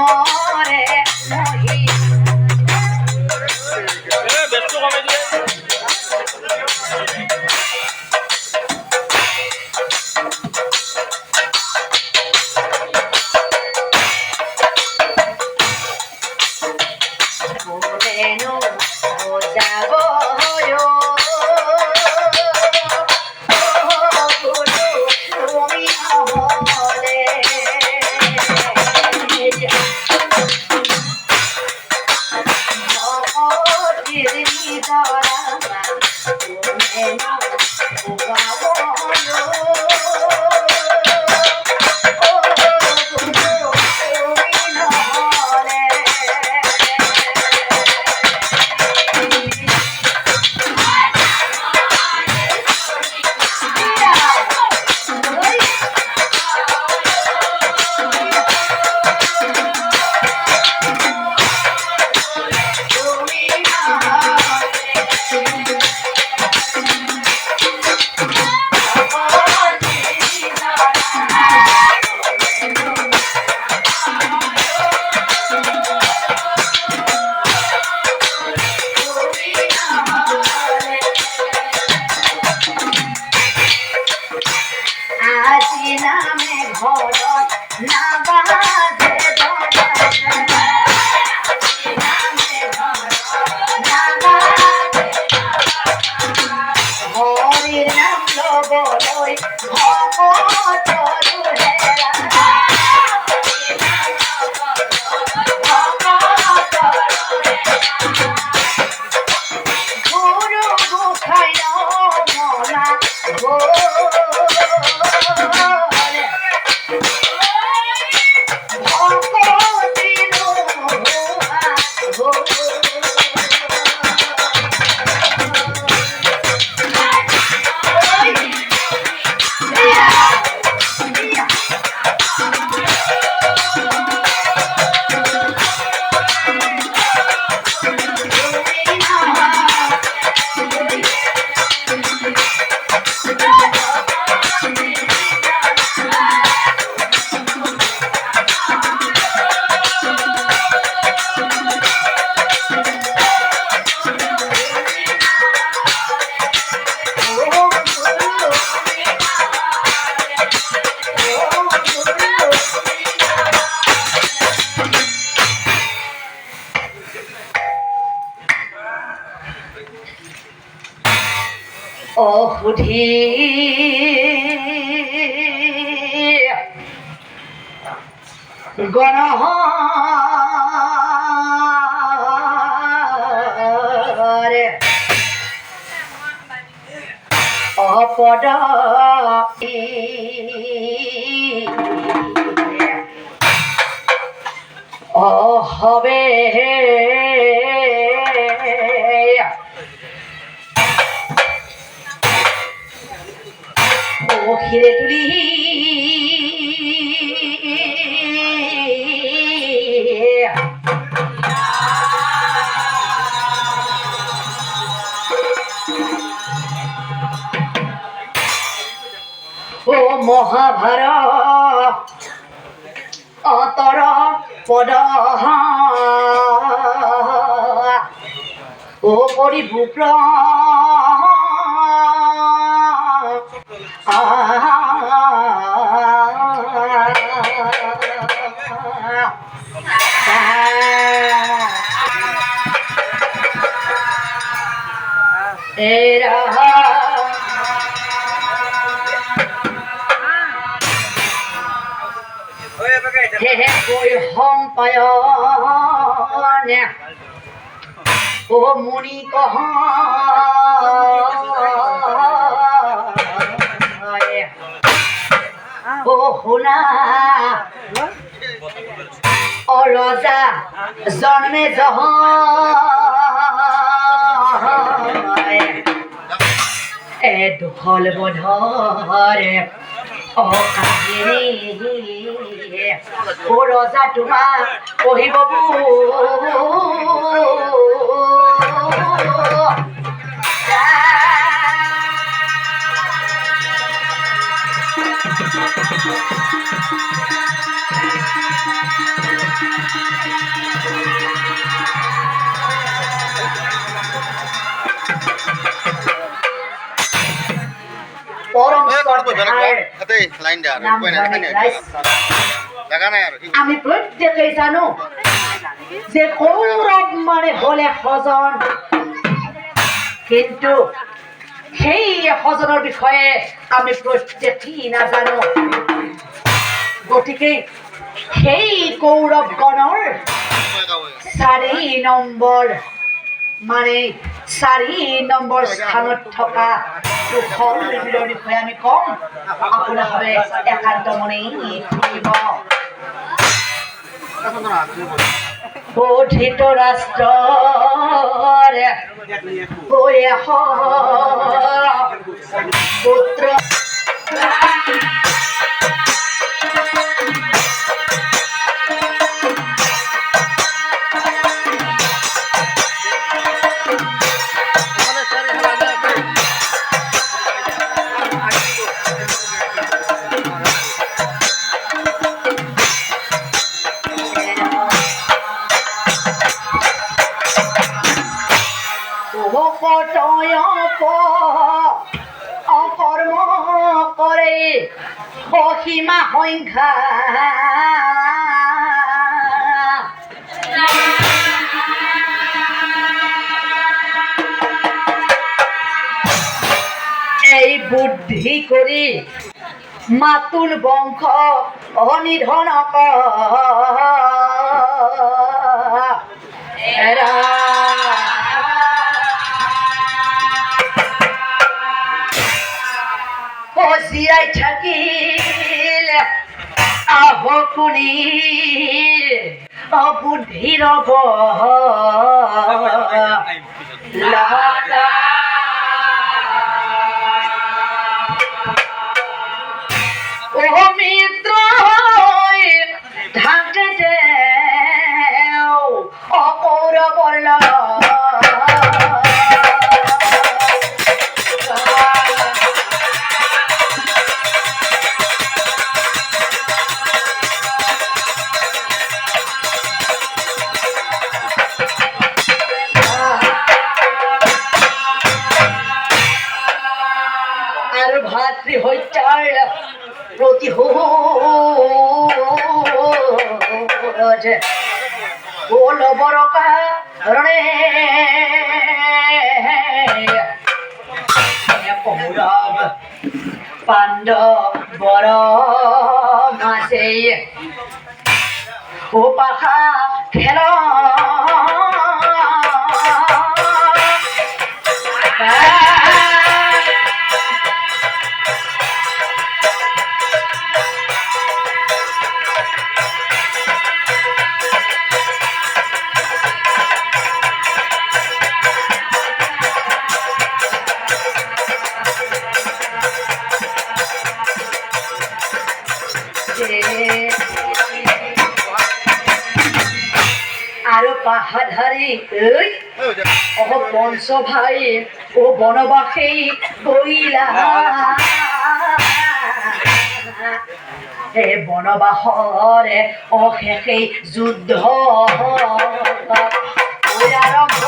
মরে মহি ব্যস্ত কমে দিয়ে Moreno, Rosabo, yo. বুদ্ধি গণহরে অপদ হবে ঘিরে তুলি ও মহাভারত অতর পদ ও পরিভূপ্র এরা হে কই হম পায় ও মুনি কহ ও শুনা ও ৰজা জন্মে জহ এ দুখল বধৰে ও ৰজা তোমাক কহিব আমি প্রত্যেকেই জানো যে কৌরব মানে হলে হজন, কিন্তু সেই হজনের বিষয়ে আমি প্রত্যেকেই না জানো। গতিকে সেই কৌরৱগণৰ 4 নম্বৰ মানে 4 নম্বৰ স্থানত থকা কুশল বীৰৰ বিষয়ে আমি কম, আপোনালোকে একান্ত মনেই শুনিব। ধৃতৰাষ্ট্ৰৰ পুত্ৰ অকৰ্ম কৰে অসীমা সংখ্যা, এই বুদ্ধি কৰি মাতুল বংশ অনিধন জীয়াই থাকিল আহকুনিৰ বুদ্ধিৰ মিত্ৰ ঢাকে অকৌৰৱৰ আৰু ভাতৃ হত্যাৰ প্ৰতিশোধ ল'বৰ কাৰণে কৌৰৱ পাণ্ডৱৰ মাজে পাশা খেল আৰু পাহাধাৰী পঞ্চ ভাই বনবাসী গৈলা বনবাসৰে অশেষেই যুদ্ধ আৰম্ভ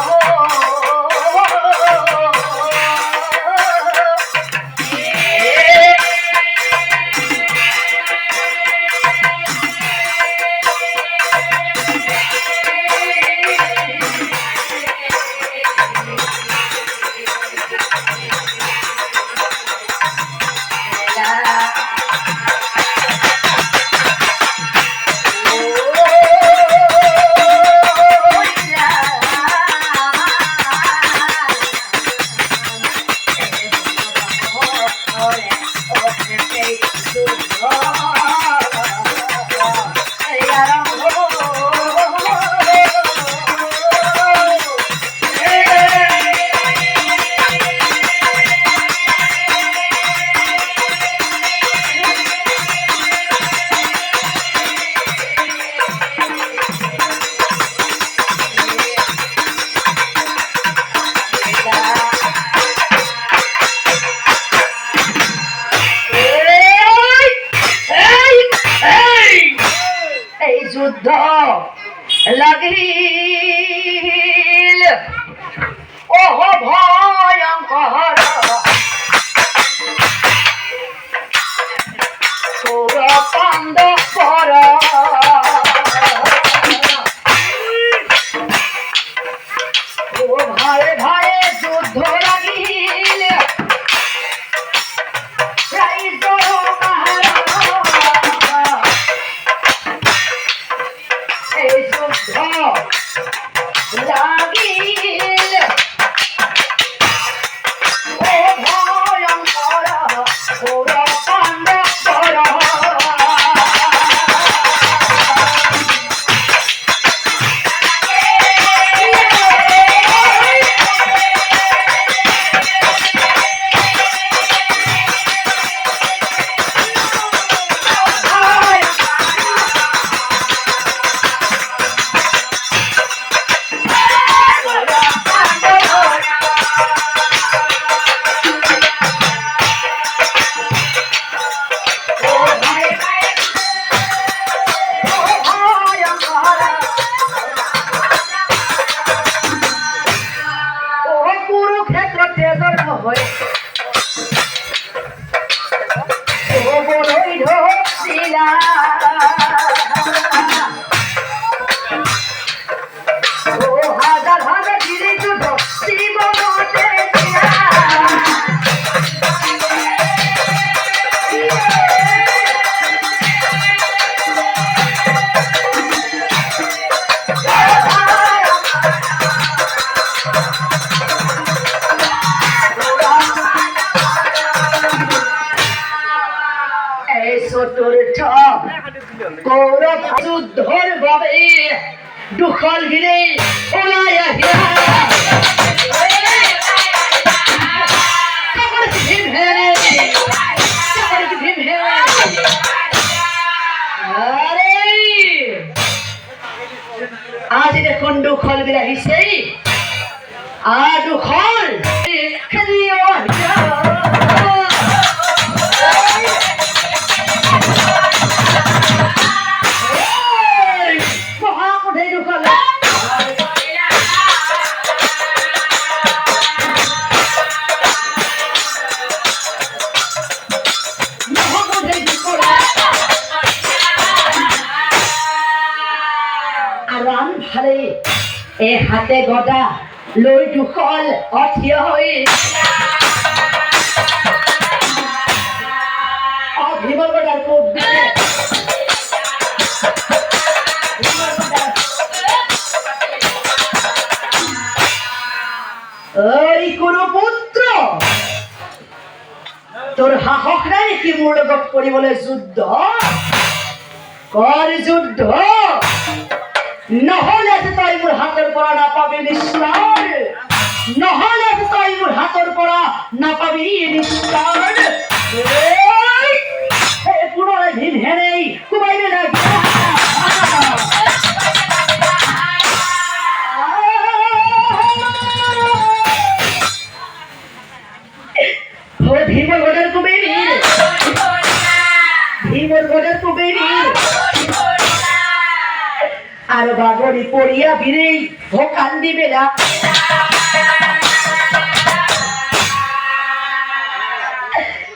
যুদ্ধ লাগিল ভয়ঙ্কর পান্ড পর ও ভাই ভাই যুদ্ধ লাগিল এই যুদ্ধ লাগিল ও ভয়ঙ্কর ঘোর পান্ড পর কৌরব যুদ্ধর ভাবে দুখল ঘিরে ওলাই আহিয়া আজ দেখুন দুখল গিরে আহিছে দুখল খেলিও আহিয়া এ হাতে গদা লৈ দুখল অথিয় হৈ ভীমৰ গদাৰ কোপ দিছে এই কুৰুপুত্ৰ তোৰ সাহস নাই নেকি মোৰ লগত কৰিবলৈ যুদ্ধ কৰ যুদ্ধ নহলে তই মোৰ হাতৰ পৰা নাপাবি নিশ্চয় নহলে তই মোৰ হাতৰ পৰা নাপাবি নিশ্চয় পুনৰে দিন হেৰেই কুমাইলে না ভীমৰ গদাৰ কুবেৰী আর বাগরি পড়িয়া ভিড়ে ভোকান দিবে না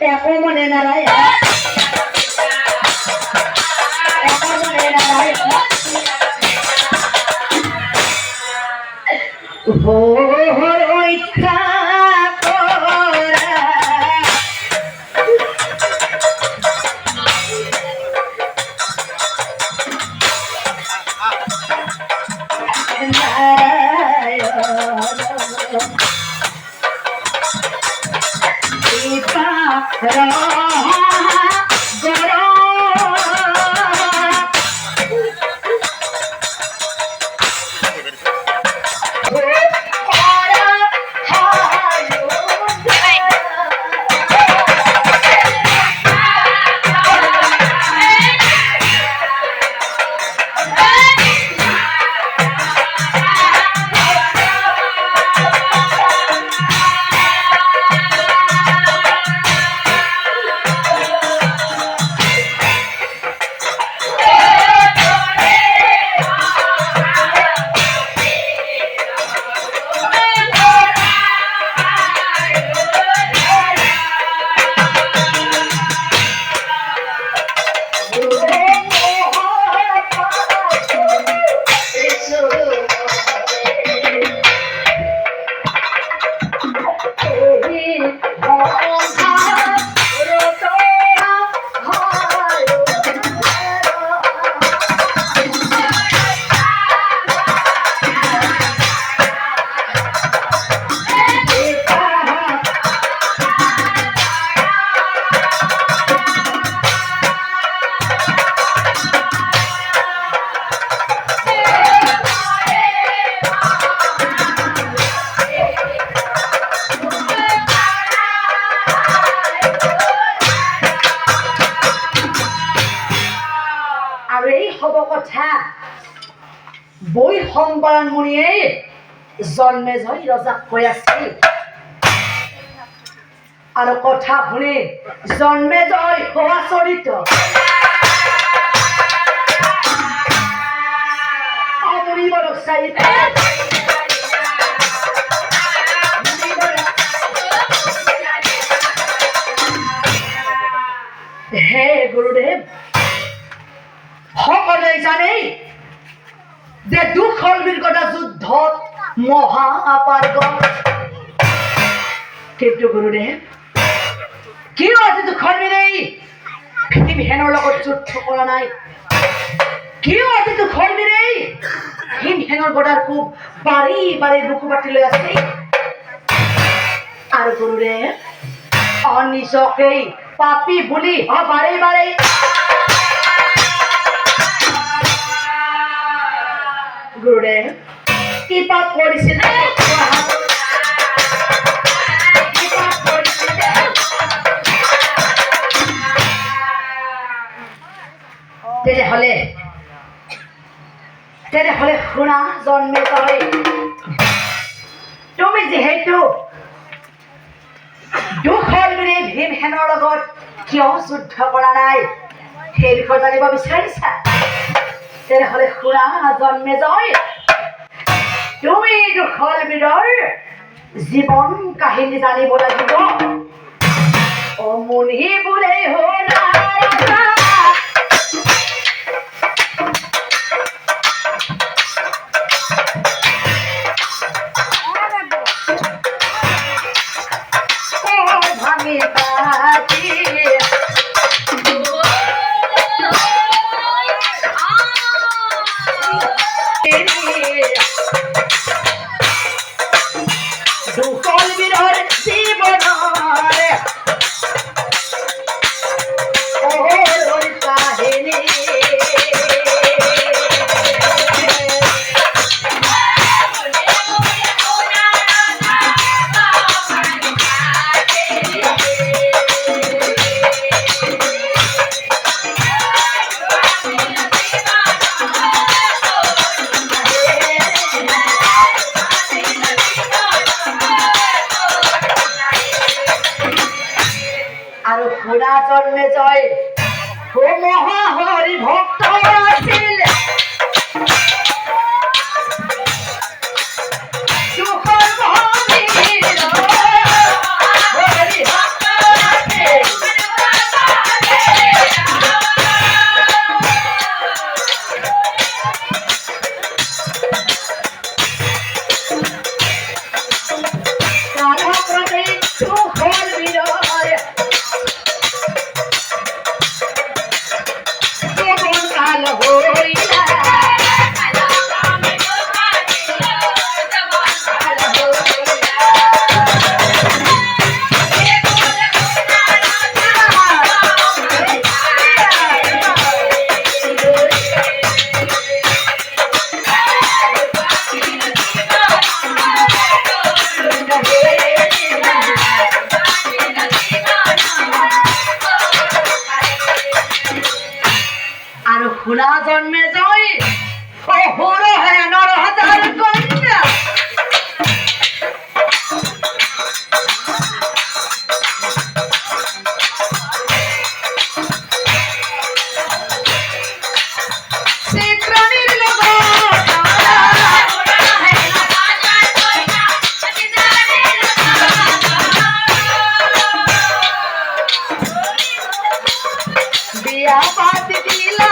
এখন মনে নারায় বৈ সম্বৰণ মুনিয়ে জন্মেজয় ৰজাক কৈ আছিল আৰু কথা শুনি জন্মেজয় হোৱা চৰিত মুনিবৰক চাই হে গুৰুদেৱ সকলোৱে জানে যে দুখৰ বিগত যুদ্ধত মহাপাৰ্গত কিন্তু গুৰুদেৱ কিয় আজি দুখৰ বিৰেই ভীমসেনৰ লগত যুদ্ধ কৰা নাই কিয় আজি দুখৰ বিৰেই ভীমসেনৰ গদাৰ কোব বাৰী বাৰী বুকু পাতি লৈ আছে আৰু গুৰুদেৱ নিজকেই পাপী বুলি বাৰে বাৰে গুৰুদেৱ কি পাপ কৰিছিলে তেনেহলে শুনা জন্মেজয় তুমি যিহেতু দুখৰ বিৰে ভীমসেনৰ লগত কিয় যুদ্ধ কৰা নাই সেই বিষয়ে জানিব বিচাৰিছা তেনেহলে শুনা জন্মেজয় তুমি দুখৰ বীৰৰ জীৱন কাহিনী জানিব লাগিব মুনি বোলে শুনা জন্মেজয় মহাহৰি ভক্ত আছিল শুনা জন্মেজয় সৰহে নৰহজাৰ কন্যা চিত্ৰাণীৰ বিয়া পাতি দিলা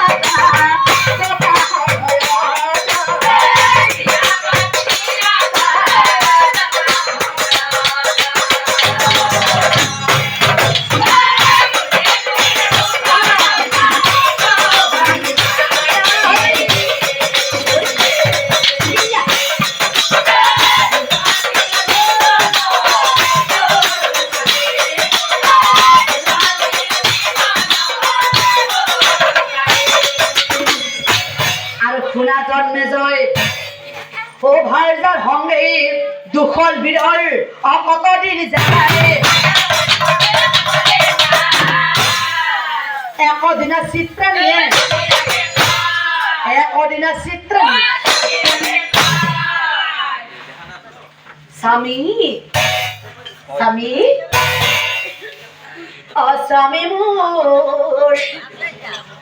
শুনা জন্মেজয় সৌভাৰ্যৰ সংগী দুখৰ বীৰৰ কতদিন যায় একদিনা চিত্ৰাণীয়ে স্বামী স্বামী অস্বামী মোর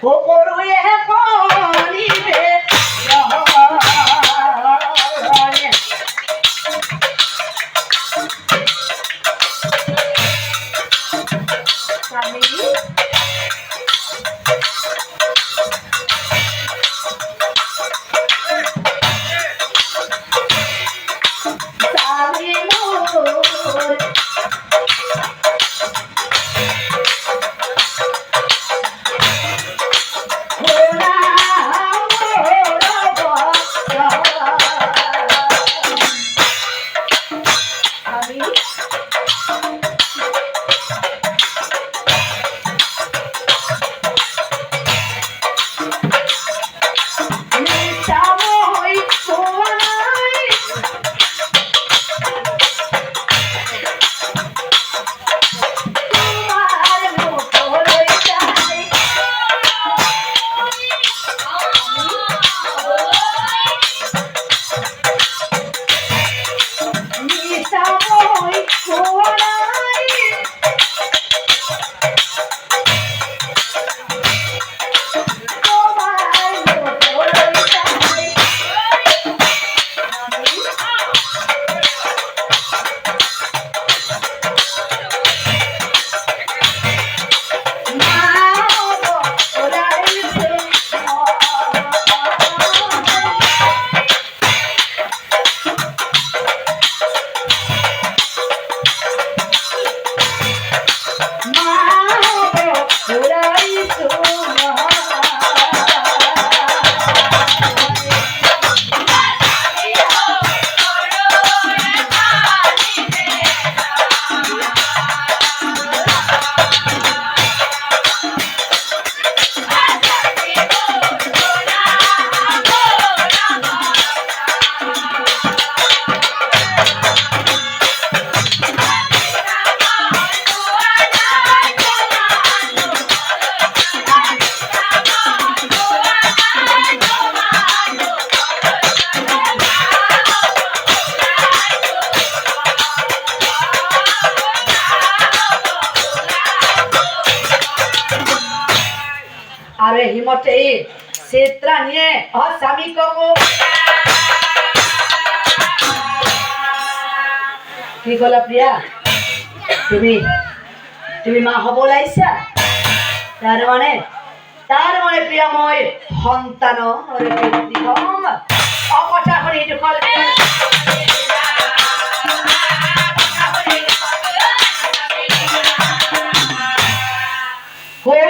ওপরে করিবে স্বামী স্বামী মোর আরে হিমতে সেত্রা নিয়ে স্বামী কব কি কলা প্রিয়া তুমি তুমি মা হব লাইছা তার মানে প্রিয়া মই সন্তান অকথা কৰি এইটো কল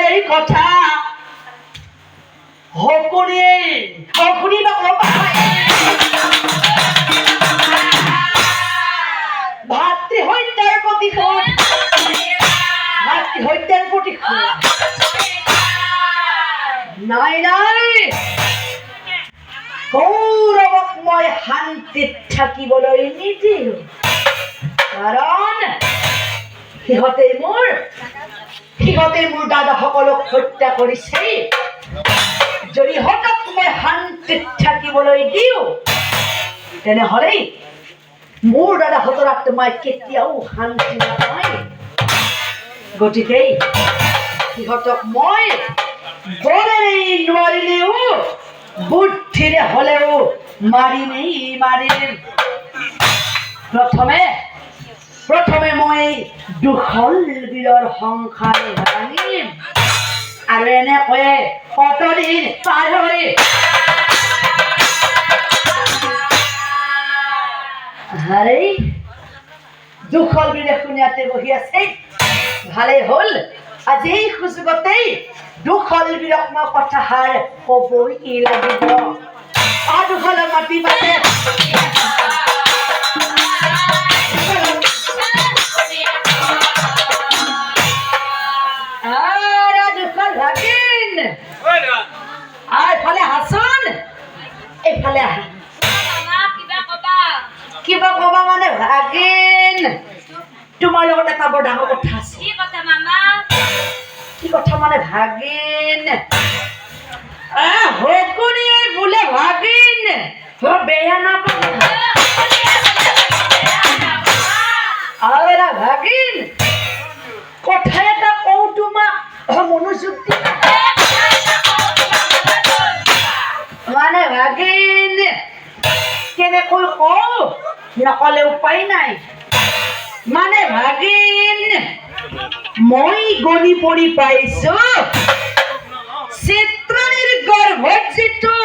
এই কথা হকুনি বা ভাতৃ হত্যাৰ প্ৰতিশোধ নাই নাই কৌৰৱক মই শান্তিত থাকিবলৈ নিদিওঁ কাৰণ সিহঁতে মোৰ দাদাসকলক হত্যা কৰিছে যদি হঠাৎ মই শান্তিত থাকিবলৈ দিওঁ তেনেহ'লে মোৰ দাদাহঁতৰ মই কেতিয়াও শান্তি নাপায় গতিকে সিহঁতক মই বলেৰে নোৱাৰিলেও বুদ্ধিৰে হ'লেও মাৰিম প্ৰথমে মই দুখল বীৰৰ সংসাৰ ভাঙিম আৰু এনেকৈয়ে কতদিন পাৰ হৈ দুখল বীৰে শুনিয়াতে বহি আছে ভালেই হ'ল আজি এই সুযোগতেই দুখল বীৰক মই কথাষাৰ ক'বই লাগিব দুখলক মাতি মাতে কিবা কবা মানে ভাগিন তোমাৰ লগত এটা বৰ ডাঙৰ কথা আছে কি কথা মানে ভাগিন হকুনিয়ে বোলে ভাগিন বেয়া নাপাব ভাগিন কেনেকৈ কওঁ নকলে উপায় নাই মানে ভাগিন মই গণি পৰি পাইছো চিত্ৰাণীৰ গৰ্ভত যিটো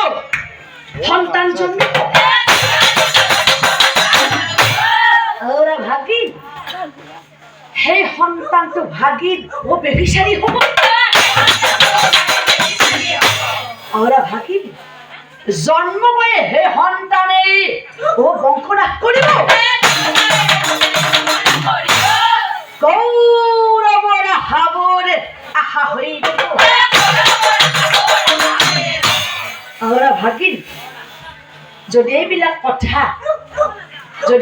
সন্তান জন্মিব ভাগিন সেই সন্তানটো ভাগিন ও বেবিচাৰী হ'ব ভাগিন জন্ম হয়ে হে সন্তানে ও বংশনাশ কৰিব গৌৰৱৰ হাবৰ আশা হৈ ভাগিন যদি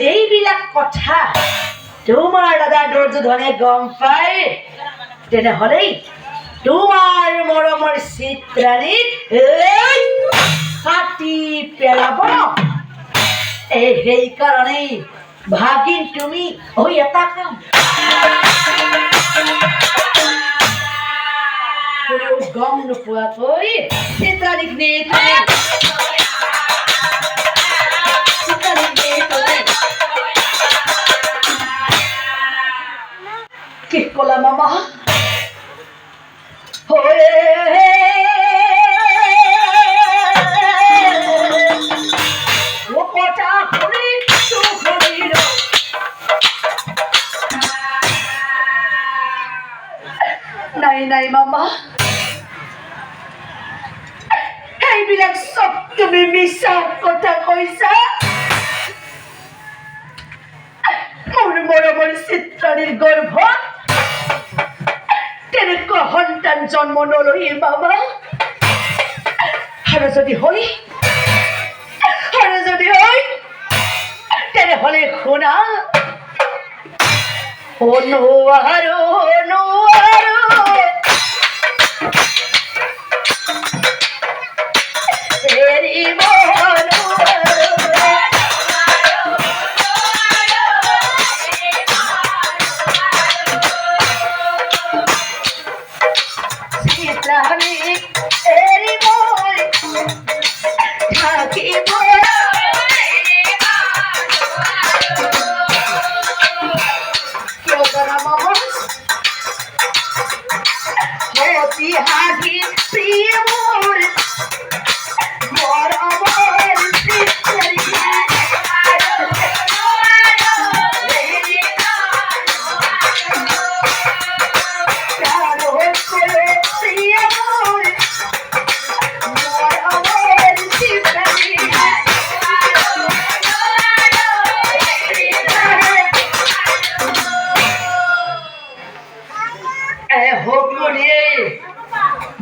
এইবিলাক কথা তোমাৰ দাদা দুৰ্যোধনে গম পায় তেনেহ'লে তোমাৰ মৰমৰ চিত্ৰাণীক কাটি পেলাব সেইকাৰণে ভাগিন তুমি এটা কাম গম নোপোৱাকৈ চিত্ৰাণীক কি কলা মামা নাই মামা এইবিলাক চব তুমি মিছা কথা কৈছা মোৰ মৰমৰ চিত্ৰাণীৰ গৰ্ভত তেনেকুৱা সন্তান জন্ম নলয় মামা আৰু যদি হয় তেনেহ'লে শুনা নোৱাৰো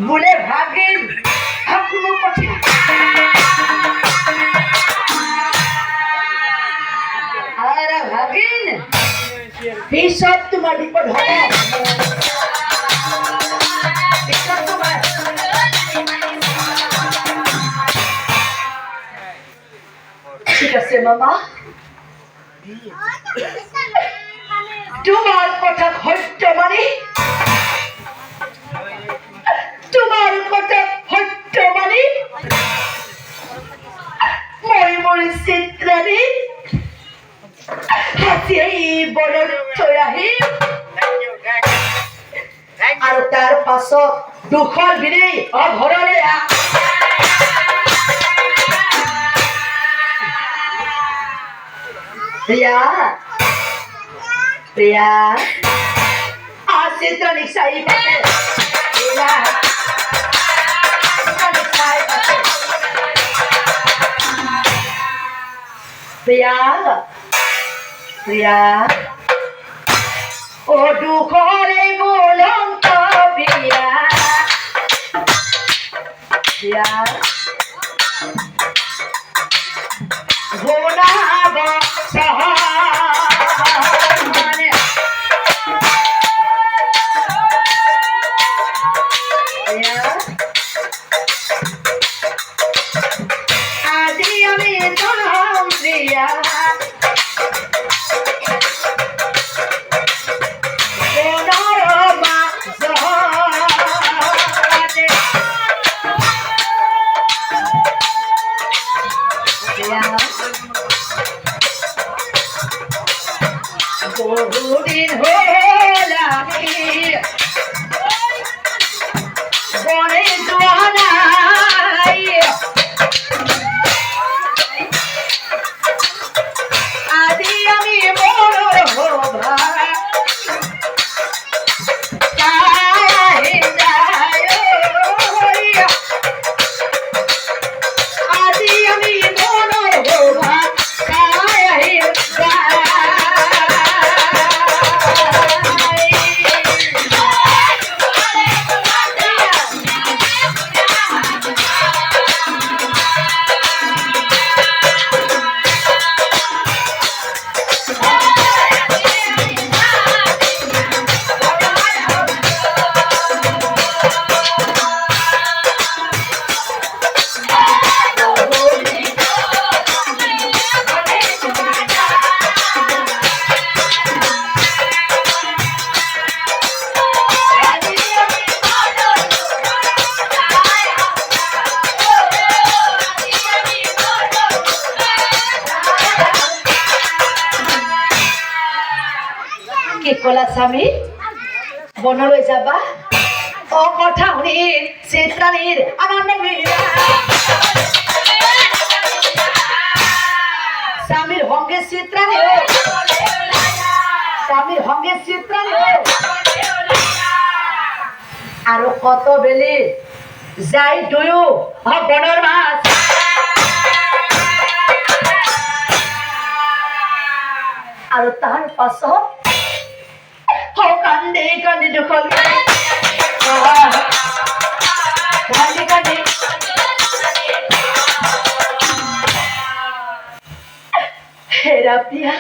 বোলে ভাগিন কোনো কথা ভাগিন পিছত তোমাৰ বিপদ হ'ব ঠিক আছে মামা তোমাৰ কথা সত্য মানে মই চিত্ৰাণী বনত থৈ আহিম আৰু তাৰ পাছত দুখন বিৰি ঘৰলৈ প্ৰিয়া চিত্ৰাণীক চাই প্ৰিয়া ও দুখৰে বুলন্ত প্ৰিয়া গুণাব সহমানে আজি আমি জনম প্ৰিয়া বহুদিন হল আমি বনে জোয়ানাই আদি আমি বড় হবা আদি আমি বড় হবা কি কলা স্বামী বনলৈ যাবা অ কথা শুনি চিত্ৰাণীৰ আনন্দ মিলিয়া স্বামীৰ সঙ্গে চিত্ৰাণী স্বামীৰ সঙ্গে চিত্ৰাণী আৰু কত বেলি যাই দুয়ো বনৰ মাছ আৰু তাৰ পাছত কান্দে কান্দে দুখন কান্দে কান্দে হেৰা প্ৰিয়া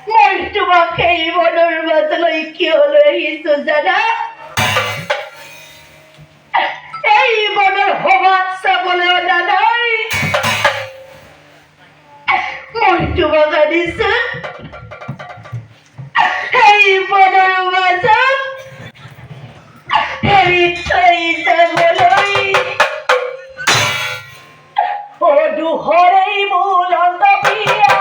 মই তোমাক এই বনৰ মাজলৈ কিয় লৈ আহিছো জানা এই বনৰ সভা চাবলৈ অনা নাই মই তোমাক আনিছো এই বনৰ মাজত এৰি থৈ যাবলৈ দুহৰে মূল অন্তবিয়া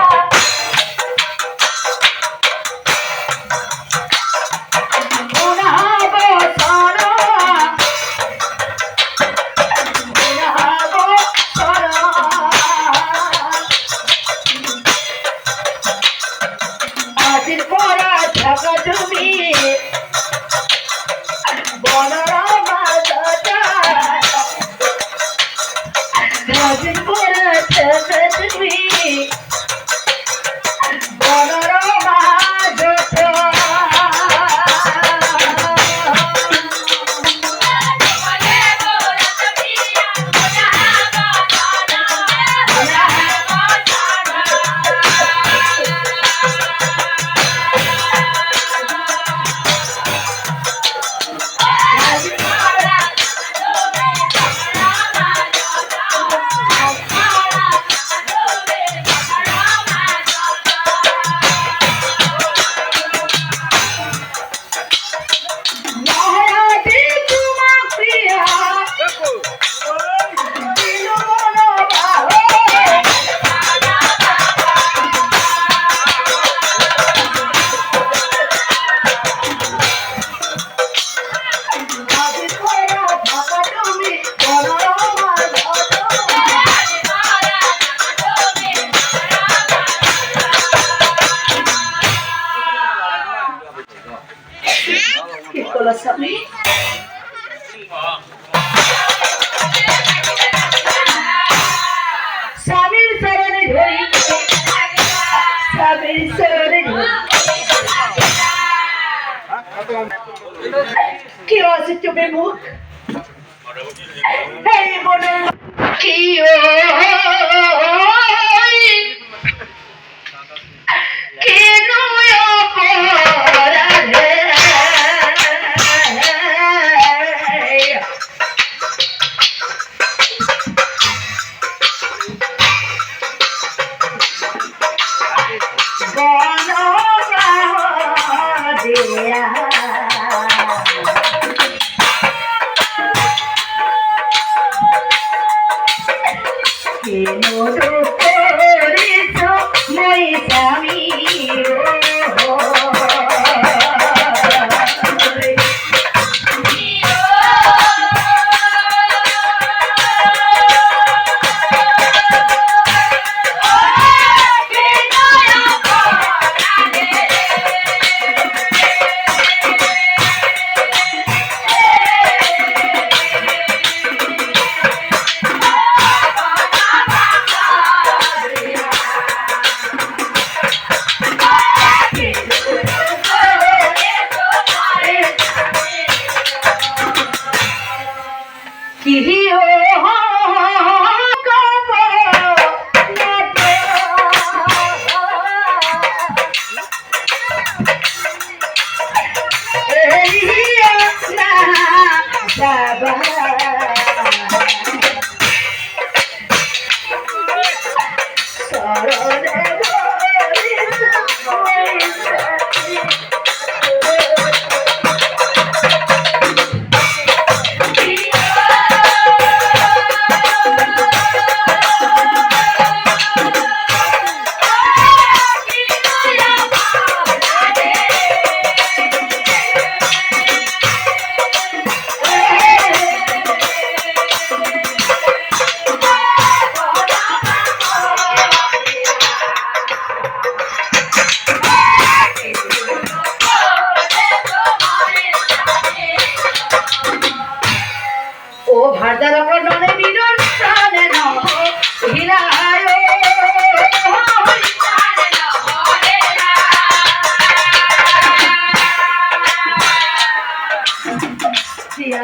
তুমি স্বামী স্বামীর চরণে ধরি স্বামীর চরণে কি আছে তুমি মুখ এই মনে কি কি ও ভারদার ননে মিলন প্রাণে নহ হিলায় প্রিয়া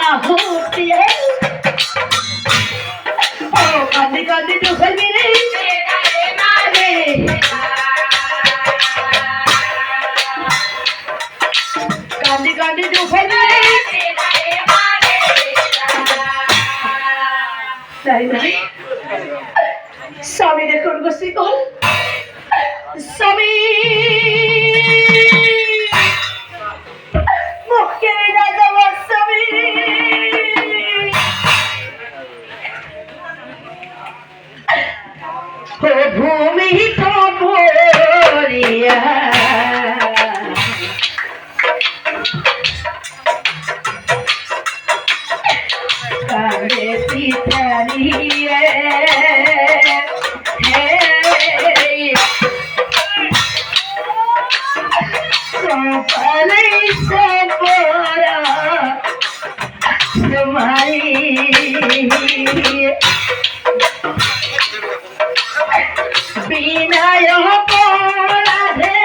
আহো প্রিয়া ও কান্দি কান্দি তো ফেলবি রে কান্দি কান্দি তো ফেলবি রে নাই নাই স্বামী দেখুন গো শিকল স্বামী মুখে না দেওয়ার স্বামী ও ভূমি তো ভরিয়া কারে পিতারিয়ে কপালে সপরা তোমারি বিনয় পরাধে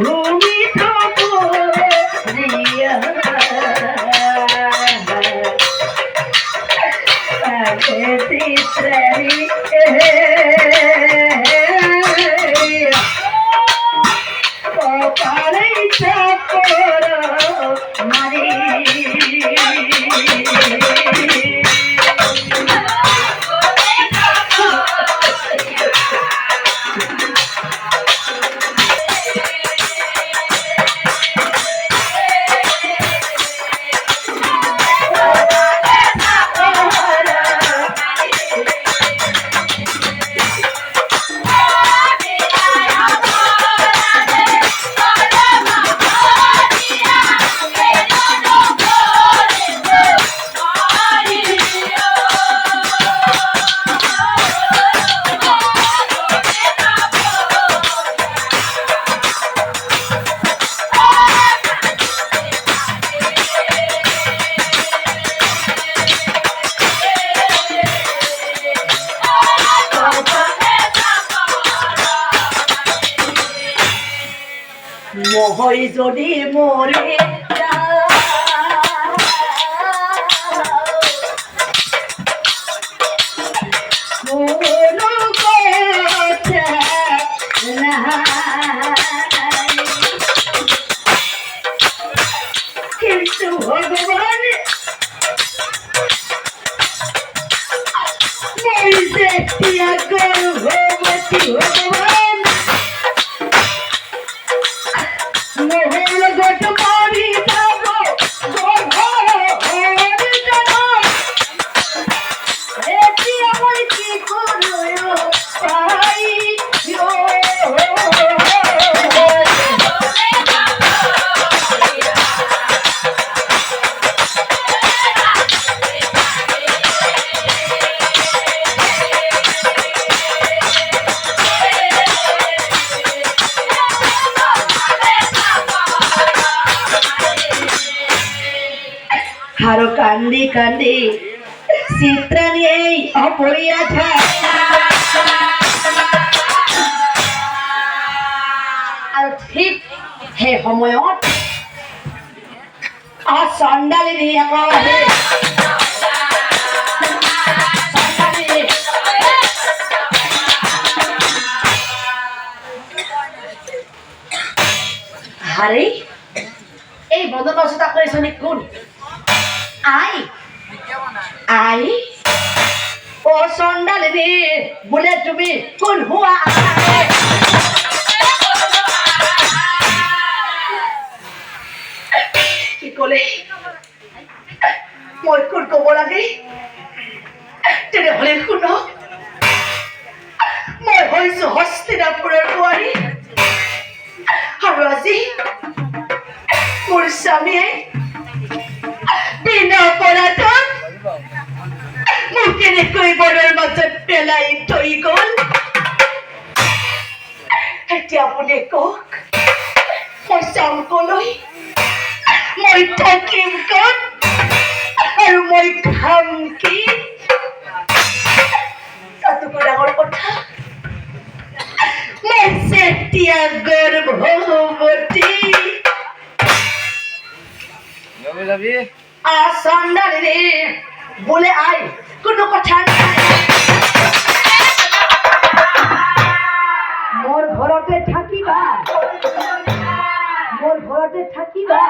ভূমি তো মহই যদি মরে কিন্তু ভগবান গর্ভবতী ভগবান মোহের গট পারি যাব গর্ভ যাব এটি আমার কি করো পাই আৰু কান্দি কান্দি চিত্ৰাণীয়ে অপৰিয়া আৰু ঠিক সেই সময়ত চণ্ডালিনী আকৌ হাৰে এই বন্ধৰ পাছত আকৌ এজনী কোন আই আই ও চণ্ডালিনী বোলে তুমি কোন হোৱা কি ক'লে মই কোন ক'ব লাগে তেনেহ'লে শুনক মই হৈছো হস্তিনাপুৰৰ বোৱাৰী আৰু আজি মোৰ স্বামীয়ে বিনা অপৰাধত মোক কেনেকৈ বৰৰ মাজত পেলাই থৈ গ'ল এতিয়া আপুনি কওক মই চাম কলৈ মই থাকিম ক'ত আৰু মই খাম কি তাতোকৈ ডাঙৰ কথা মই যেতিয়া গৰ্ভৱতী চণ্ডালিনী বোলে আই কোনো কথা নাই মোৰ ঘৰতে থাকিবা মোৰ ঘৰতে থাকিবা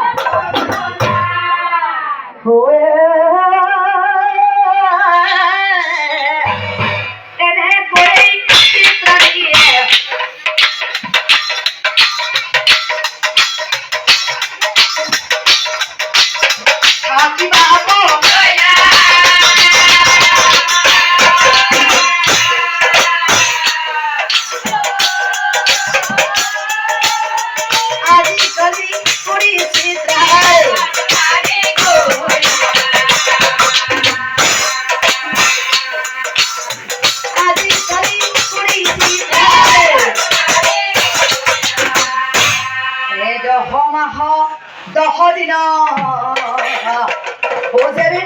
এনে কৰি চিত্ৰাণীয়ে থাকিবা আজিকালি কৰি চিত্ৰায় আজিকালি কৰি চিত্ৰায় এই 10 মাহ 10 দিন ওজেৰে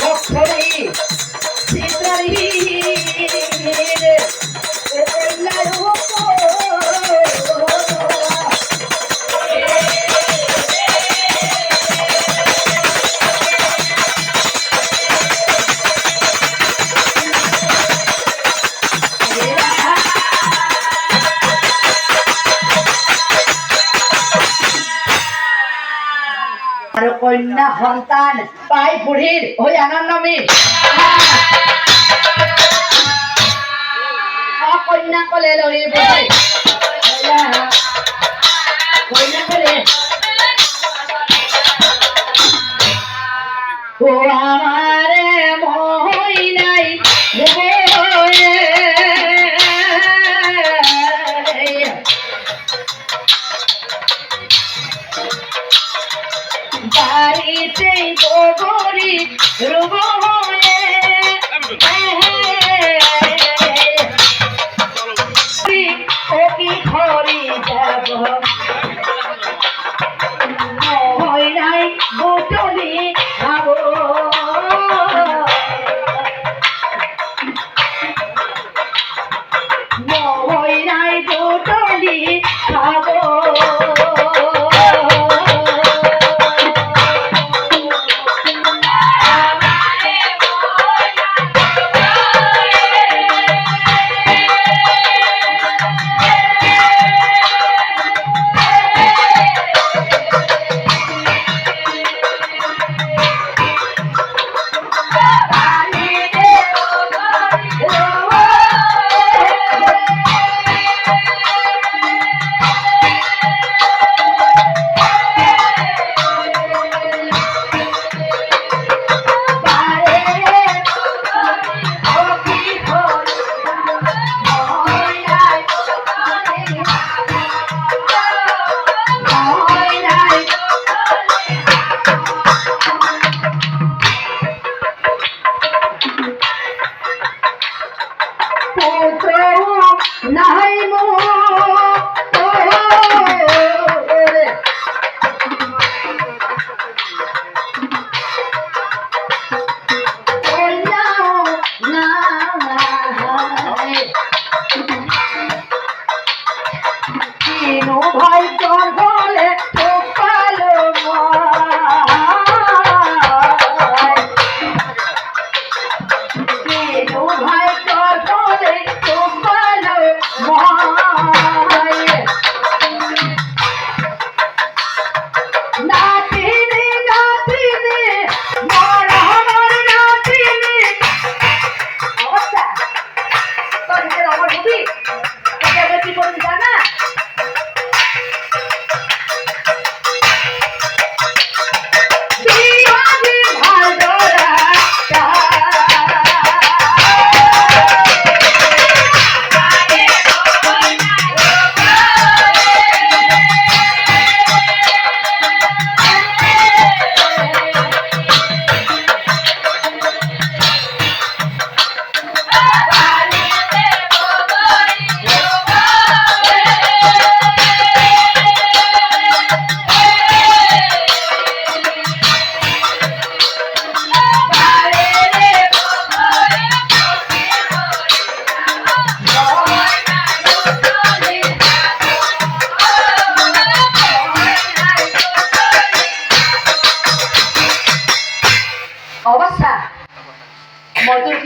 ভক্তরি চিত্রারি আৰু কন্যা সন্তান পাই বুঢ়ীৰ হৈ আনন্দমী কন্যা কলে লৈ কন্যা কলে ও আমারে মই নাই বাড়িতে বগরি রুব হয়ে কি খরি যাব হয় নাই বুটলি খাব হয় নাই বুটলি খাব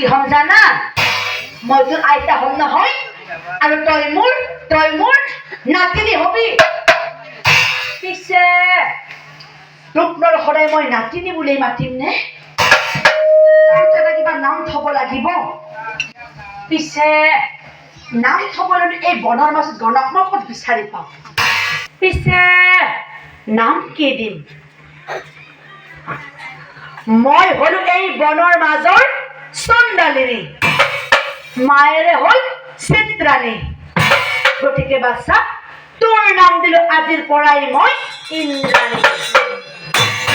কি হ'ম জানা? মই তোৰ আইতা হ'ম নহয়, আৰু তই মোৰ নাতিনী হবি। পিছে তোক মোৰ সদায় মই নাতিনী বুলি মাতিম নে? কিবা নাম থব লাগিব। পিছে নাম থবলৈ এই বনৰ মাজত গণক মই ক'ত বিচাৰি পাওঁ? পিছে নাম কি দিম? মই হলো এই বনৰ মাজৰ চন্দালিনী, মায়েৰে হ'ল চিত্ৰাণী। গতিকে বাচ্চা তোৰ নাম দিলো আজিৰ পৰাই মই ইন্দ্ৰাণী।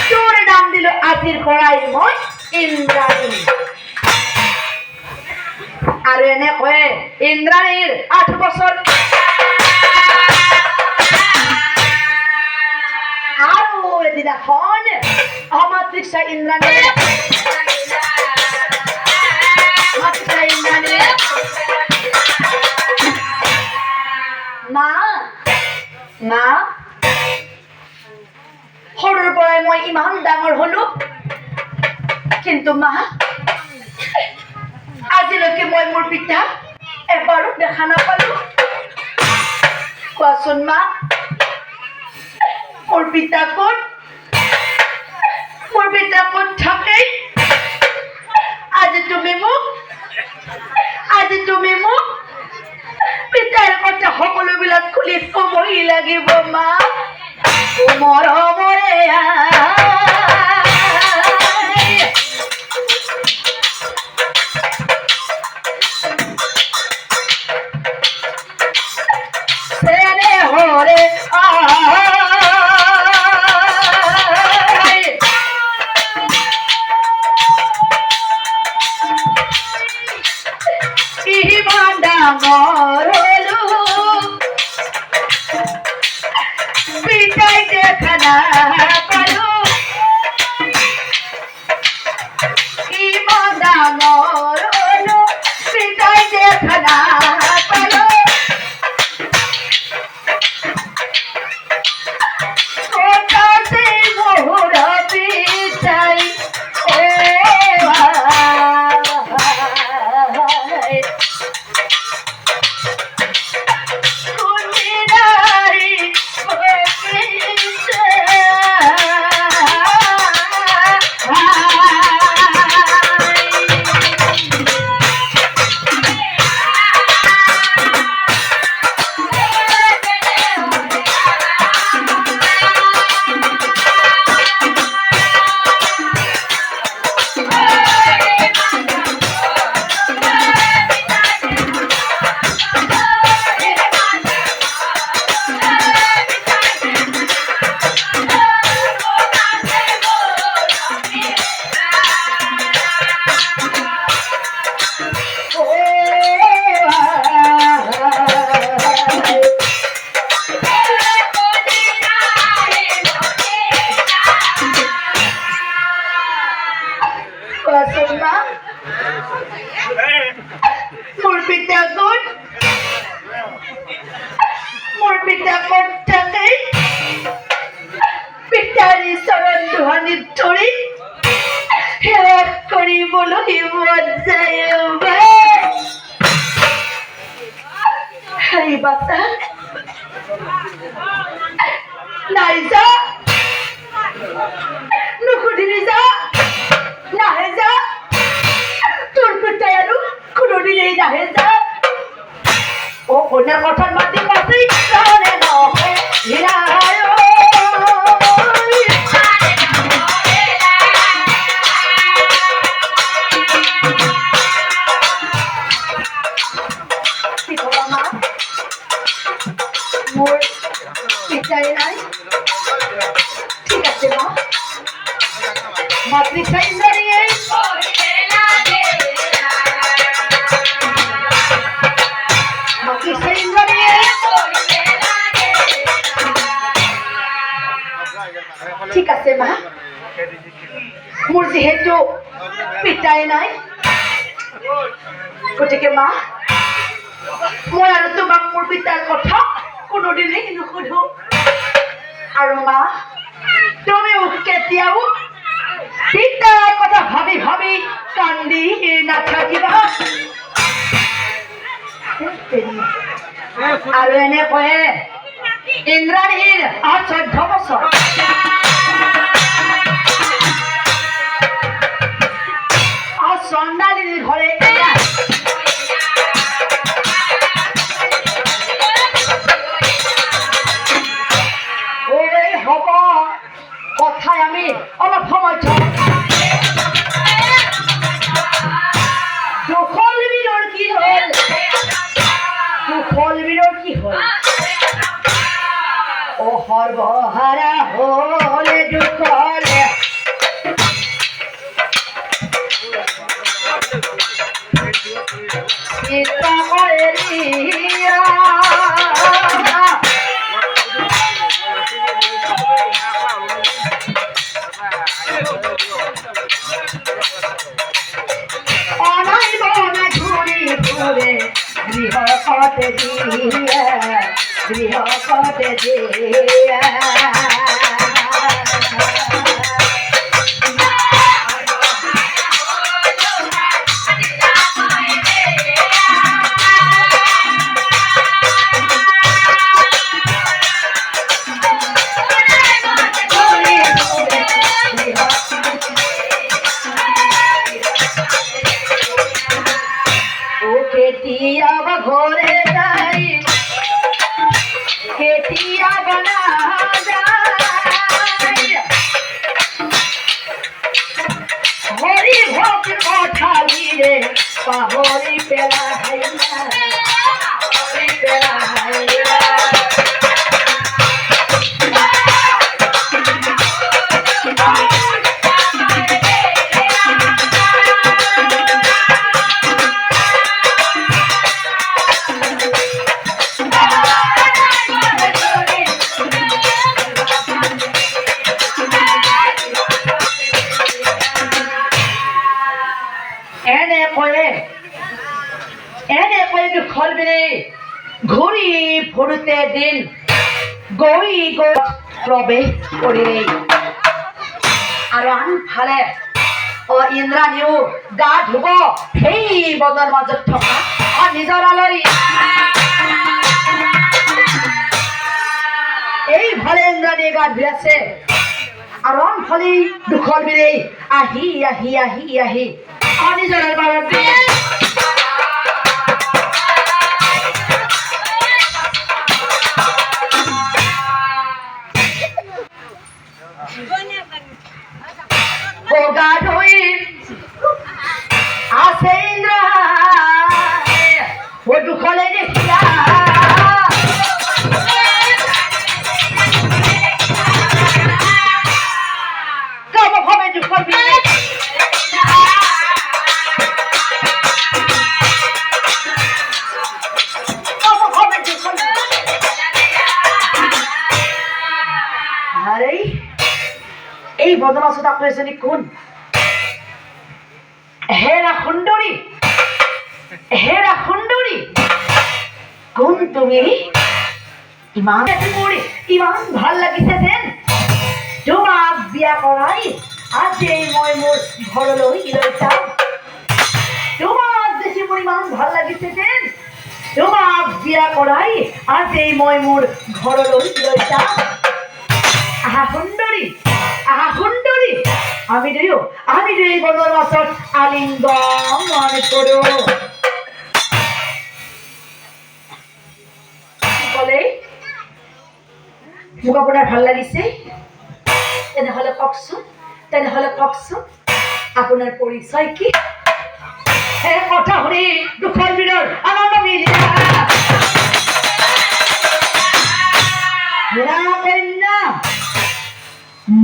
তোৰ নাম দিলো আজিৰ পৰাই মই ইন্দ্ৰাণী। আৰু এনেকৈ ইন্দ্ৰাণীৰ 8 বছৰ আৰু এদিনাখন মাতৃকা ইন্দ্ৰাণী মা সৰুৰ পৰাই মই ইমান ডাঙৰ হলো, কিন্তু মা আজিলৈকে মই মোৰ পিতা এবাৰো দেখা নাপালো। কোৱাচোন মা, মোৰ পিতা ক'ত? মোৰ পিতা ক'ত থাকে? আজি তুমি মোক পিতাৰ কথা সকলোবিলাক খুলি ক'বই লাগিব মা। মৰমৰে হৰে ইমান ডাঙৰ হলো, পিতাই দেখা নাপালো। ইমান ডাঙৰ হলো, পিতাই দেখা নাপালো। কোথাতে মোর পিতাই ও মোৰ পিতা ক'ত থাকে? পিতাৰী চৰণ দুহানিত ধৰি সেৱা কৰিবলৈ মন যায়। হেৰি বাচ্চা নাই যা, নুসুধিবি যা, নাহে যা। তোৰ পিতাই আৰু কোনোদিনেই নাহে যা। ও কন্যার কথা মাতি মাতি জানে নহে হিরায় মোর পিতাই নাই। ঠিক আছে মা, মাতৃকা ইন্দ্রাণী ঠিক আছে মা, মোৰ যিহেতু পিতাই নাই, গতিকে মা মই আৰু তোমাক মোৰ পিতাৰ কথা কোনোদিনেই নুসুধো। আৰু মা তুমিও কেতিয়াও পিতার কথা ভাবি ভাবি কান্দি না থাকিবা আৰু এনে কয়ে ইন্দ্ৰাণীৰ আৰু 14 বছৰ আৰু চন্দালিনীৰ ঘৰে হ'ব কথাই আমি অলপ সময় দুখল বিৰৰ কি হ'ল দুখল বিৰৰ কি হ'ল ও সৰ্বহাৰা হলে দুখলে চিন্তা কৰে গৃহপতে দিয়া কেতিয়াবা ঘৰে যাই কেতিয়াবা না যায় হৰি ভক্ত কথালিৰে পাহৰি পেলাইলা পাহৰি পেলাইলা এনে কয়ে দুখল বিৰে ঘূৰি ফুৰোতে দিন গৈ গৈ প্ৰৱেশ কৰিলে আৰু আনফালে ইন্দ্ৰাণীও গা ধুব সেই বনৰ মাজত থকা নিজৰ আলৰী এইফালে ইন্দ্ৰাণীয়ে গা ধুই আছে আৰু আনফালে দুখল বিৰে আহি আহি আহি আহি নিজৰ বাৰত গা ধুই আছে ইন্দ্ৰাণী ও দুখলে দেখিয়া কব ভাবে দুখল বিৰে এই বদমাছত আপনার এজনী কোন হেৰা সুন্দৰী কোন তুমি ইমান ইমান ভাল লাগিছে যেন তোমাক বিয়া কৰাই আজি মই মোৰ ঘৰলৈ লৈ যাম তোমাক দেখি মোৰ ইমান ভাল লাগিছে যেন তোমাক বিয়া কৰাই আজি মই মোৰ ঘৰলৈ লৈ যাম আহা সুন্দৰী আমি দুই বনৰ মাজত আলিংগন কৰো কলে মোক আপোনাৰ ভাল লাগিছে তেনেহলে কওকচোন আপোনাৰ পৰিচয় কি সেই কথা শুনি দুখল বিৰৰ আনন্দ মিলিলা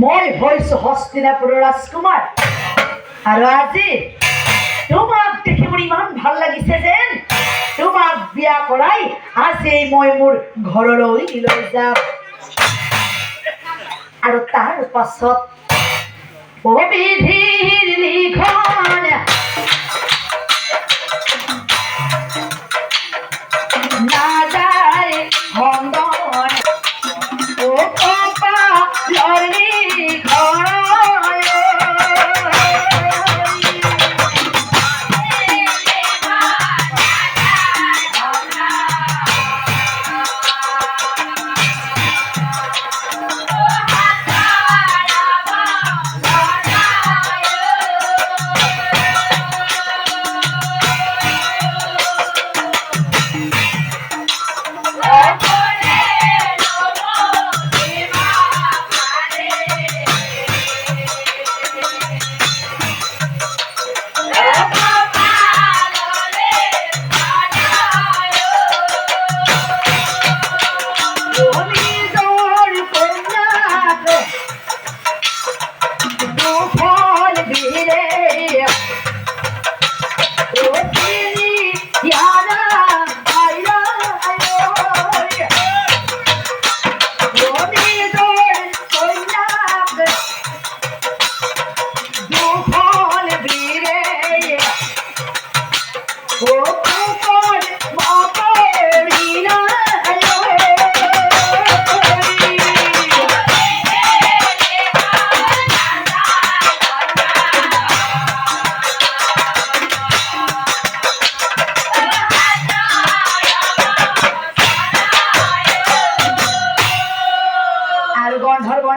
মই হৈছো হস্তিনাপুৰৰ ৰাজকুমাৰ আৰু আজি তোমাক দেখি মোৰ ইমান ভাল লাগিছে যেন তোমাক বিয়া কৰাই আজি মই মোৰ ঘৰলৈ লৈ যাম আৰু তাৰ পাছত বিধিৰ লিখন নাযায় ভংগন ও কপা লৰি ঘৰ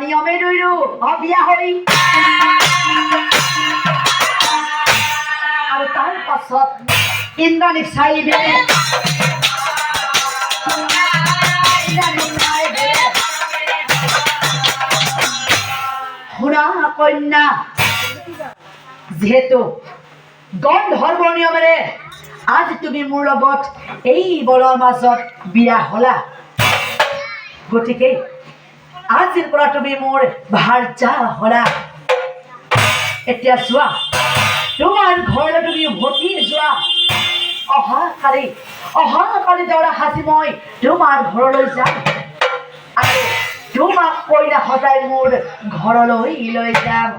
নিয়মে ৰৈলো বিয়া হৈ আৰু তাৰ পাছত ইন্দ্ৰাণীক চাই বেলে শুনা কন্যা যিহেতু গন্ধৰ্বৰ নিয়মেৰে আজ তুমি মোৰ লগত এই বৰৰ মাজত বিয়া হলা গতিকে আজিৰ পৰা তুমি মোৰ ভাৰ্যা হলা এতিয়া চোৱা তোমাৰ ঘৰলৈ তুমি উভতি যোৱা অহাকালি দৰা সাজি মই তোমাৰ ঘৰলৈ যাম আৰু তোমাক কইনা সজাই মোৰ ঘৰলৈ লৈ যাম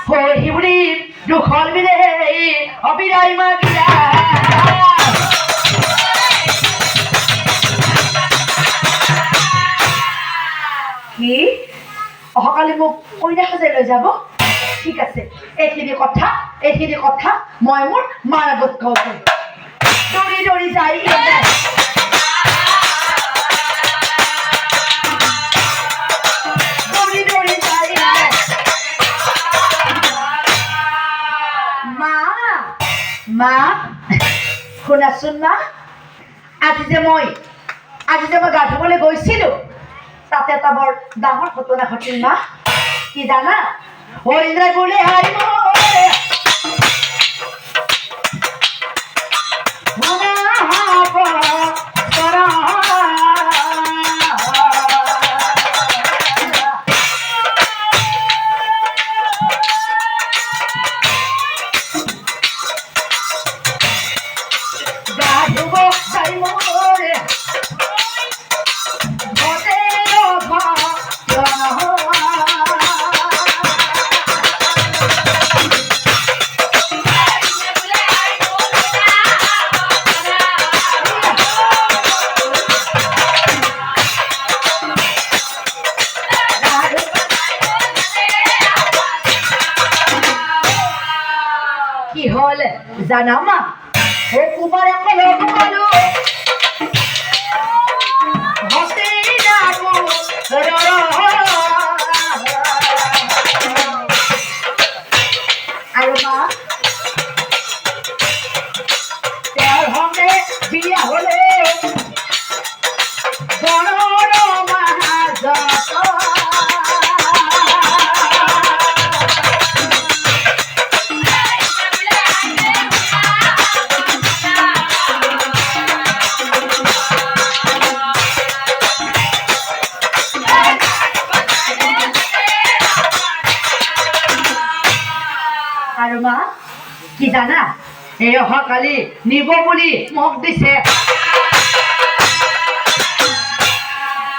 শিৱৰী দুখন মিলে অবিৰাই মাগিলা কি অহাকালি মোক কইনা সজাই লৈ যাব ঠিক আছে এইখিনি কথা মই মোৰ মাৰ আগত কওঁ দৌৰি দৌৰি যাই মা শুনাচোন মা আজি যে মই গা ধুবলৈ গৈছিলো তাতে এটা বৰ ডাঙৰ ঘটনা ঘটিল মা কি জানা ইন্দ্ৰাই বোলে হাই কি হল জানা মা কুমার এখন পালো হতে যাবো আৰু মা তেওঁৰ সঙ্গে বিয়া হলে বনৰ মাজত আৰু মা কি জানা এই অহাকালি নিব বুলি মোক দিছে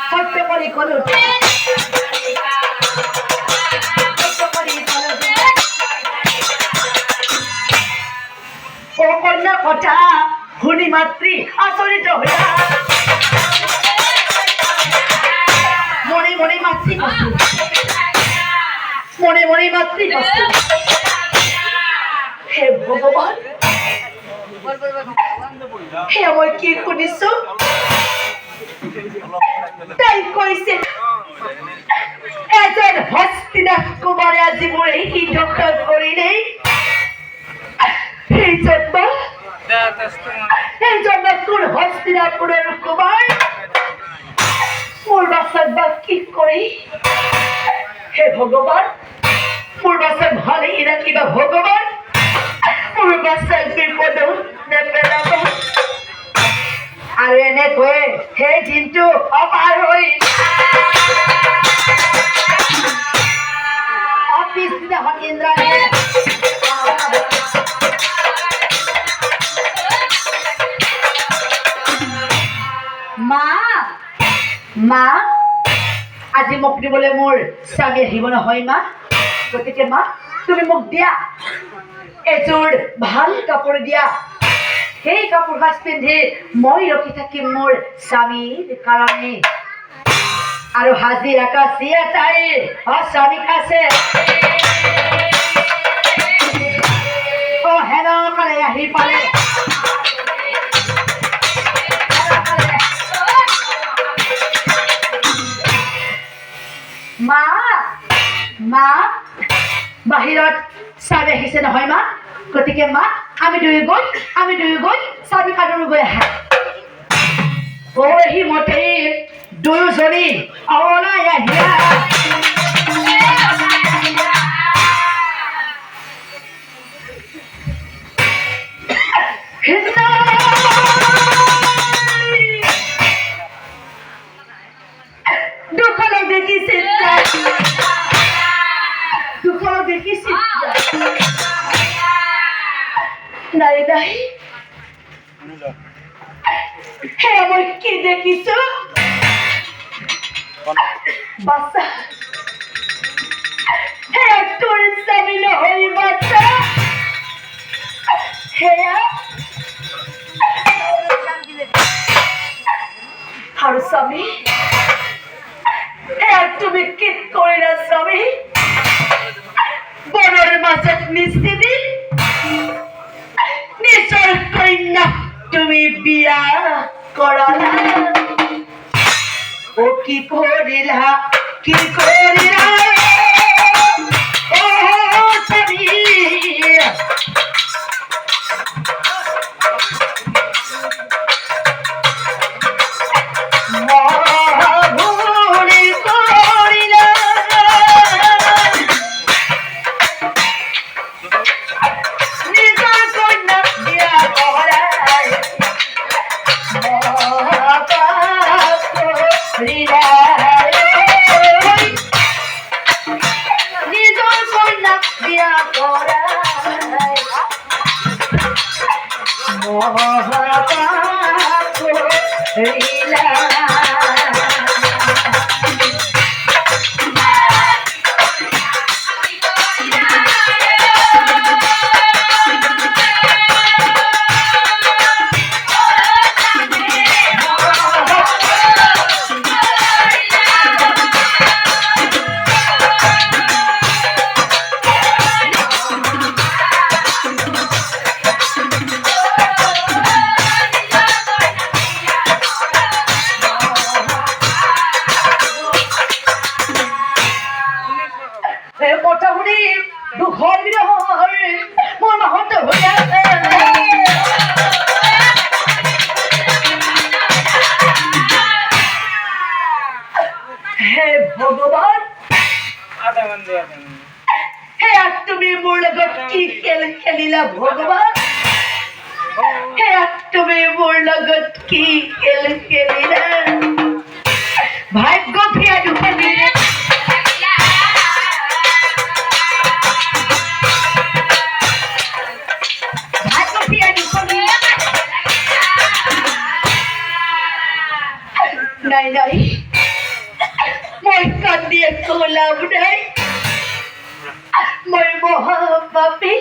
সত্য কৰি কলো কন্যা কথা শুনি মাতৃ আচৰিত হইয়া মনে মনে মাতৃ কৈছো হে ভগৱান হে মই কি শুনিছো তাই কৈছে এজন হস্তিনাথ কুমাৰে আজি মোৰ এই হৃদয়ত কৰিলে এই জন্ম তোৰ হস্তিনাপুৰৰ কুমাৰ মোৰ বাচ্চাক বা কি কৰি হে ভগৱান মোৰ বাচ্চাক ভালেই ৰাখিবা ভগৱান মোৰ বাচ্চাক বিপদত নেপেলাব আৰু এনেকৈ সেই দিনটো অপাৰ হৈ পিছদিনাখন ইন্দ্ৰাণীয়ে মা আজি মোক দিবলৈ মোৰ স্বামী আহিব নহয় মা গতিকে মা তুমি মোক দিয়া এযোৰ ভাল কাপোৰ দিয়া সেই কাপোৰ সাজ পিন্ধি মই ৰখি থাকিম মোৰ স্বামীৰ কাৰণে আৰু হাজিৰা কাচিয়া তাই স্বামী আছে হেন কালে আহি পালে মা মা বাহিৰত চাবি আহিছে নহয় মা গতিকে মা আমি দুয়ো গৈ চাবি কাষলৈ গৈ আহা সি মতে দুয়োজনী ওলাই আহিলা দুখলৈ দেখিছিল নাই নাই হে মই কি দেখিছো বাচ্চা হে তোৰ স্বামী নহয় বাচ্চা সেয়া আৰু স্বামী সেয়া তুমি কি কৰিলা স্বামী বনৰ মাজত নিশ্চিতি নিজৰ কন্যা তুমি বিয়া কৰালা ও কি কৰিলা ও স্বামী মোটামুটি দুখন বিৰহৰ মোৰ মাহত হৈ আছে হে ভগৱান সেয়া তুমি মোৰ লগত কি খেল খেলিলা ভগৱান সেয়া তুমি মোৰ লগত কি খেল খেলিলা ভাগ্য ফিয়া দুখন নাই নাই মই কান্দি একো লাভ নাই মই মহাপাপী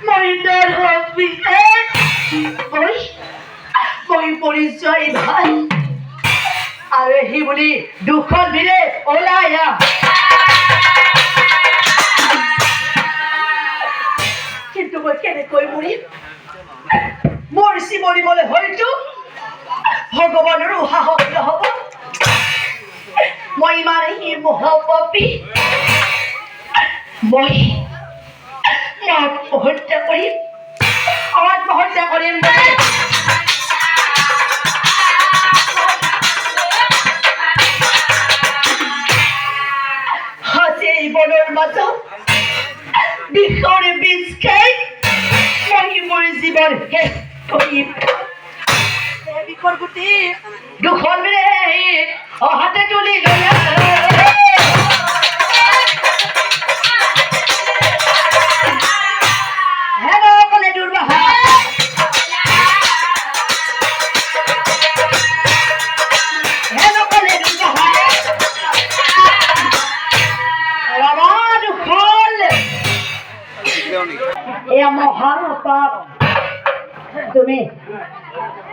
মই নৰহবি মই পৰিচয় ভাল আৰু সি বুলি দুখন ভিৰে ওলাই আহ কিন্তু মই কেনেকৈ মৰিম মৰিবলৈ হয়তো ভগৱানৰো সাহস নহব মই ইমানেই মহাপাপী মই আত্মহত্যা কৰিম এই বনৰ মাজত বিষৰ বীজ খাই মই মোৰ জীৱন শেষ কৰিম বিষৰ গুটি দুখন হাতে তুলি লৈ মহাপাপ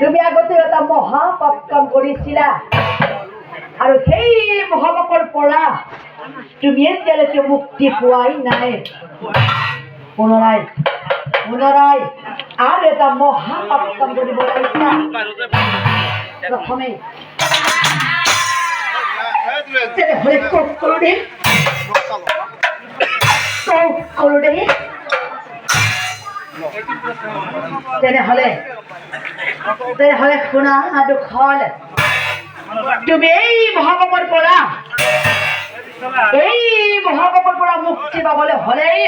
তুমি আগতে এটা মহাপাপ কাম কৰিছিলা আৰু সেই মহাপাপৰ পৰা তুমি এতিয়ালৈকে মুক্তি পোৱাই নাই পুনৰাই আৰু এটা মহাপাপ কাম কৰিব পাৰিছা প্ৰথমে তেনেহ'লে কওক কৰোঁ দেই, কওক কৰোঁ দেই। তেনেহ'লে শুনা দুখল, তুমি এই মহাপাপৰ পৰা মুক্তি পাবলৈ হ'লেই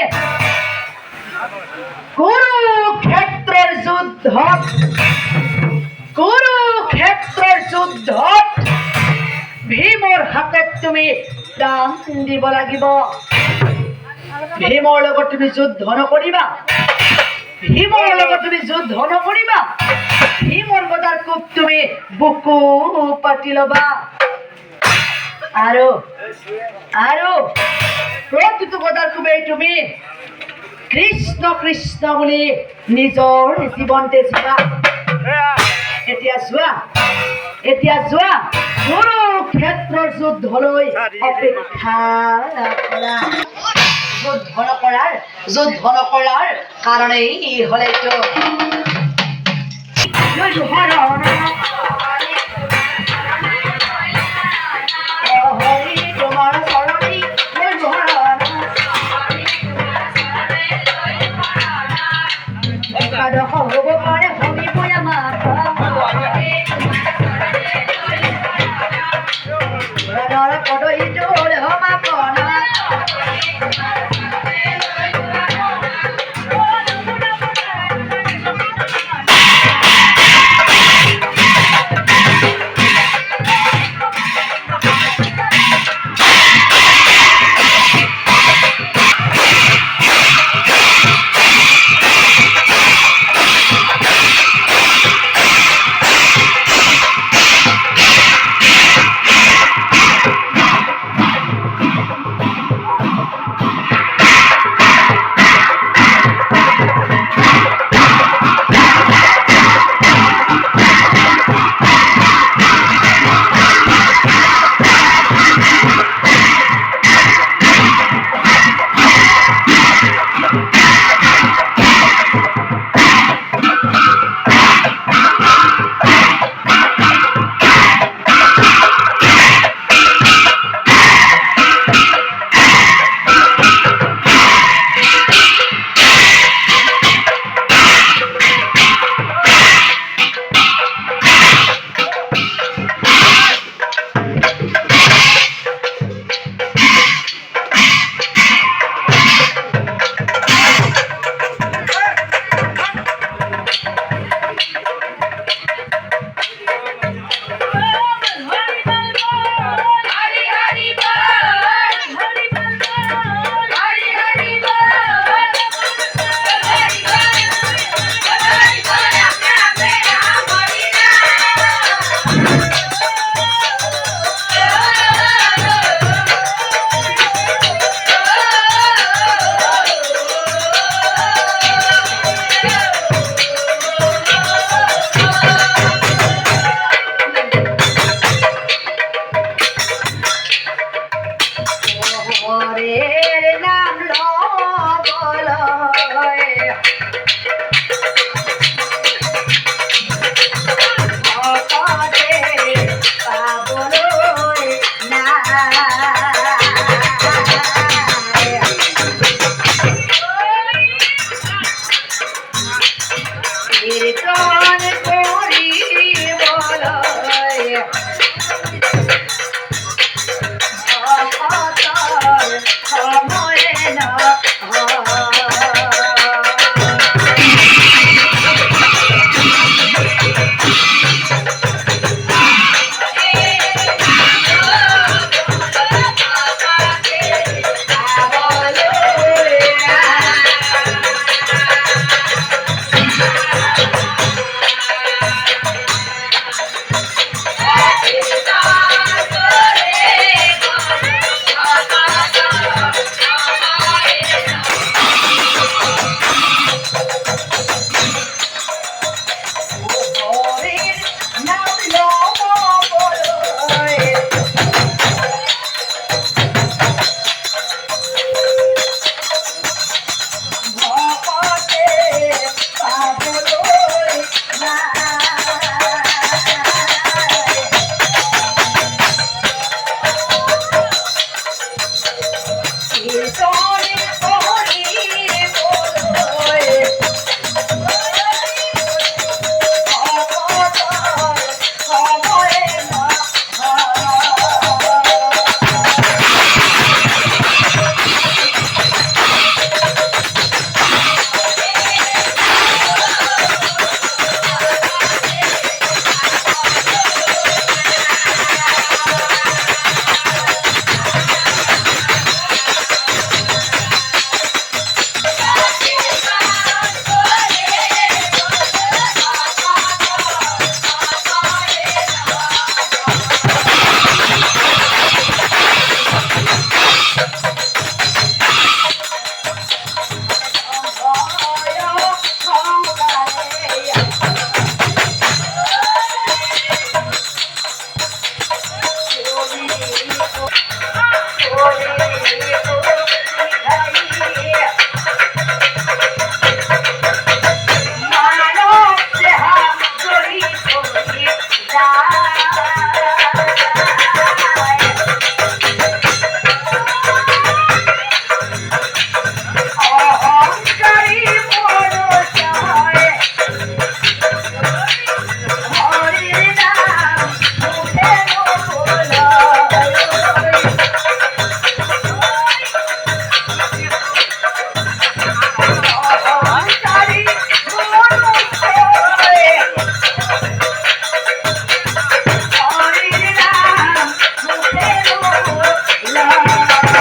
কুৰুক্ষেত্ৰৰ যুদ্ধত ভীমৰ হাতত তুমি প্ৰাণ দিব লাগিব। ভীমৰ লগত তুমি যুদ্ধ নকৰিবা, ভীমৰ গদাৰ কোব তুমি বুকু পাতি ল'বা। আৰু প্ৰতিটো গদাৰ কোবেই তুমি কৃষ্ণ কৃষ্ণ বুলি নিজৰ জীৱনতে জীৱা। এতিয়া যোৱা কুৰুক্ষেত্ৰৰ যুদ্ধলৈ অপেক্ষা কৰা। যুদ্ধ নকৰাৰ কাৰণেই হ'লেতো তোমাৰ চৰণী একাদশ হ'ব পাৰে হৰিবই আমাৰ পদহীটো সমাপনা।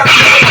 হে